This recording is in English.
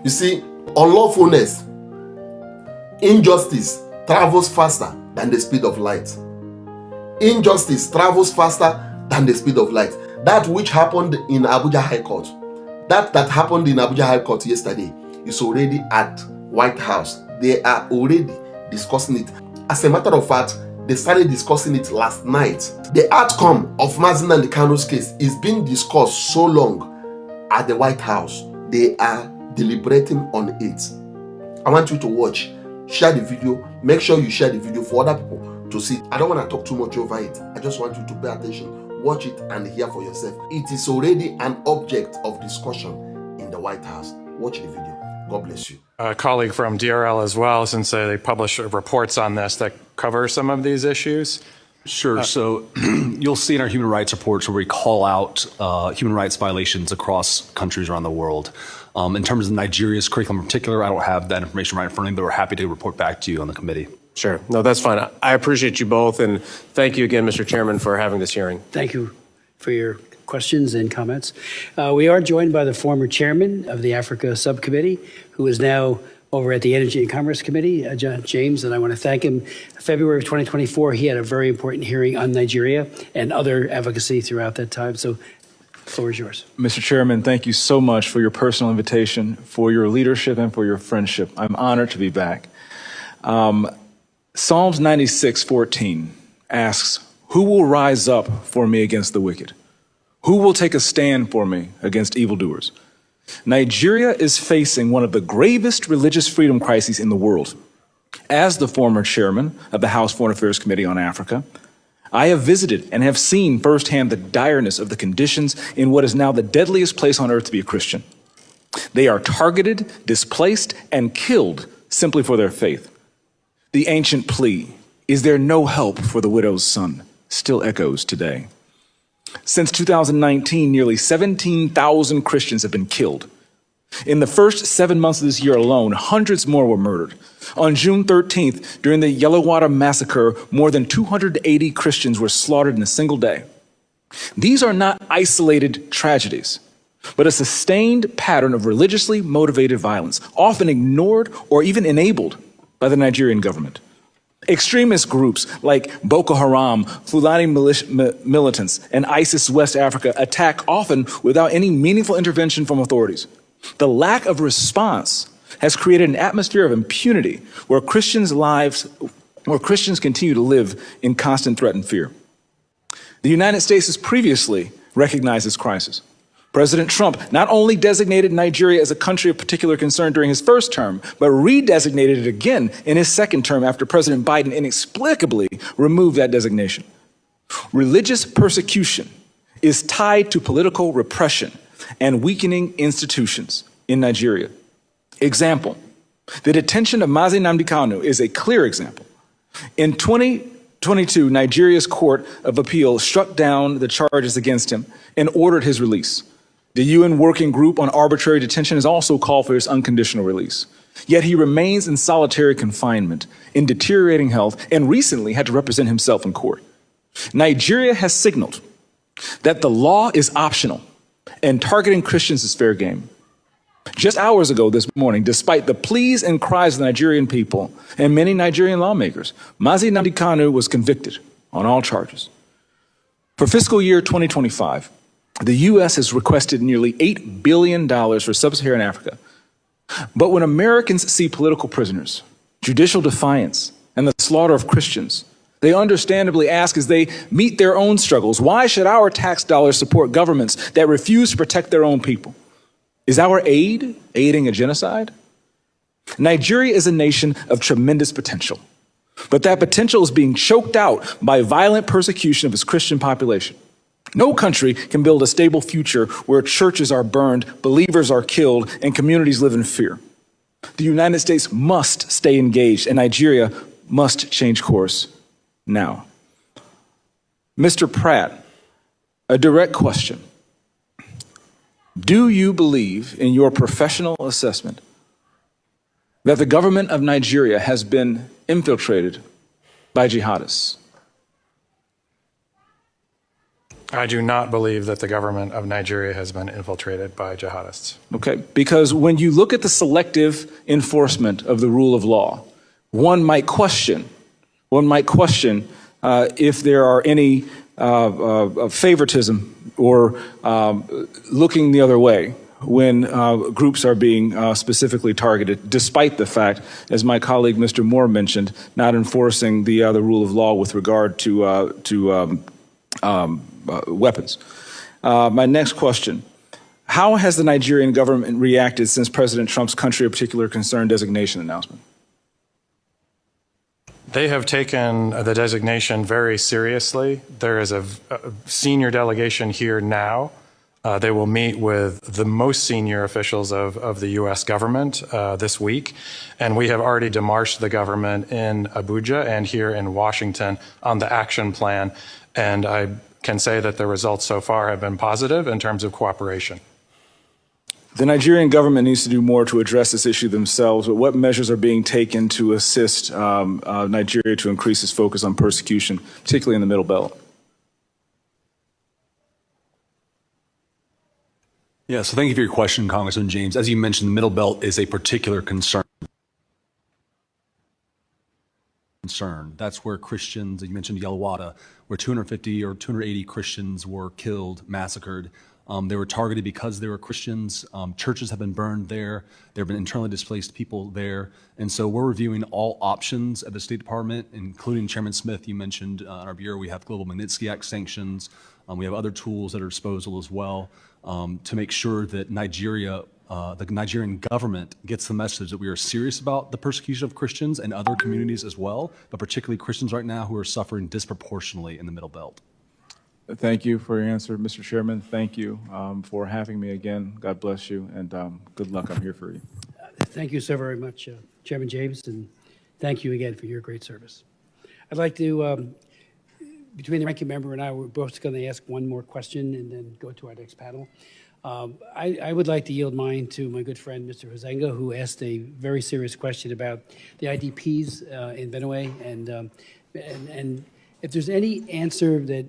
You see, unlawfulness, injustice travels faster than the speed of light. Injustice travels faster than the speed of light. That which happened in Abuja High Court, that happened in Abuja High Court yesterday is already at White House. They are already discussing it. As a matter of fact, they started discussing it last night. The outcome of Nnamdi Kanu's case is being discussed so long at the White House. They are deliberating on it. I want you to watch, share the video, make sure you share the video for other people to see. I don't want to talk too much over it. I just want you to pay attention, watch it and hear for yourself. It is already an object of discussion in the White House. Watch the video. God bless you. A colleague from DRL as well, since they publish reports on this that cover some of these issues. Sure. So you'll see in our human rights reports where we call out human rights violations across countries around the world. In terms of Nigeria's curriculum in particular, I don't have that information right in front of me, but we're happy to report back to you on the committee. Sure. No, that's fine. I appreciate you both, and thank you again, Mr. Chairman, for having this hearing. Thank you for your questions and comments. We are joined by the former chairman of the Africa Subcommittee, who is now over at the Energy and Commerce Committee, John James, and I want to thank him. February of 2024, he had a very important hearing on Nigeria and other advocacy throughout that time. So the floor is yours. Mr. Chairman, thank you so much for your personal invitation, for your leadership, and for your friendship. I'm honored to be back. Psalms 96:14 asks, "Who will rise up for me against the wicked? Who will take a stand for me against evildoers?" Nigeria is facing one of the gravest religious freedom crises in the world. As the former chairman of the House Foreign Affairs Committee on Africa, I have visited and have seen firsthand the direness of the conditions in what is now the deadliest place on earth to be a Christian. They are targeted, displaced, and killed simply for their faith. The ancient plea, "Is there no help for the widow's son?" still echoes today. Since 2019, nearly 17,000 Christians have been killed. In the first 7 months of this year alone, hundreds more were murdered. On June 13th, during the Yellowwater massacre, more than 280 Christians were slaughtered in a single day. These are not isolated tragedies, but a sustained pattern of religiously motivated violence, often ignored or even enabled by the Nigerian government. Extremist groups like Boko Haram, Fulani militants, and ISIS West Africa attack often without any meaningful intervention from authorities. The lack of response has created an atmosphere of impunity where Christians continue to live in constant threat and fear. The United States has previously recognized this crisis. President Trump not only designated Nigeria as a country of particular concern during his first term, but redesignated it again in his second term after President Biden inexplicably removed that designation. Religious persecution is tied to political repression and weakening institutions in Nigeria. Example, the detention of Nnamdi Kanu is a clear example. In 2022, Nigeria's Court of Appeal struck down the charges against him and ordered his release. The UN Working Group on Arbitrary Detention has also called for his unconditional release. Yet he remains in solitary confinement, in deteriorating health, and recently had to represent himself in court. Nigeria has signaled that the law is optional and targeting Christians is fair game. Just hours ago this morning, despite the pleas and cries of the Nigerian people and many Nigerian lawmakers, Nnamdi Kanu was convicted on all charges. For fiscal year 2025, the U.S. has requested nearly $8 billion for sub-Saharan Africa. But when Americans see political prisoners, judicial defiance, and the slaughter of Christians, they understandably ask as they meet their own struggles, why should our tax dollars support governments that refuse to protect their own people? Is our aid aiding a genocide? Nigeria is a nation of tremendous potential, but that potential is being choked out by violent persecution of its Christian population. No country can build a stable future where churches are burned, believers are killed, and communities live in fear. The United States must stay engaged, and Nigeria must change course now. Mr. Pratt, a direct question. Do you believe in your professional assessment that the government of Nigeria has been infiltrated by jihadists? I do not believe that the government of Nigeria has been infiltrated by jihadists. Okay, because when you look at the selective enforcement of the rule of law, one might question if there are any favoritism or looking the other way when groups are being specifically targeted, despite the fact, as my colleague Mr. Moore mentioned, not enforcing the rule of law with regard to weapons. My next question: how has the Nigerian government reacted since President Trump's country of particular concern designation announcement? They have taken the designation very seriously. There is a senior delegation here now. They will meet with the most senior officials of the U.S. government this week. And we have already demarched the government in Abuja and here in Washington on the action plan. And I can say that the results so far have been positive in terms of cooperation. The Nigerian government needs to do more to address this issue themselves, but what measures are being taken to assist Nigeria to increase its focus on persecution, particularly in the Middle Belt? Yeah, so thank you for your question, Congressman James. As you mentioned, the Middle Belt is a particular concern. That's where Christians, you mentioned Yalwada, where 250 or 280 Christians were killed, massacred. They were targeted because they were Christians. Churches have been burned there. There have been internally displaced people there. And so we're reviewing all options at the State Department, including Chairman Smith, you mentioned in our bureau, we have Global Magnitsky Act sanctions. We have other tools at our disposal as well to make sure that Nigeria, the Nigerian government gets the message that we are serious about the persecution of Christians and other communities as well, but particularly Christians right now who are suffering disproportionately in the Middle Belt. Thank you for your answer, Mr. Chairman. Thank you for having me again. God bless you, and good luck. I'm here for you. Thank you so very much, Chairman James, and thank you again for your great service. I'd like to, between the ranking member and I, we're both going to ask one more question and then go to our next panel. I would like to yield mine to my good friend, Mr. Hozenga, who asked a very serious question about the IDPs in Benue, and if there's any answer that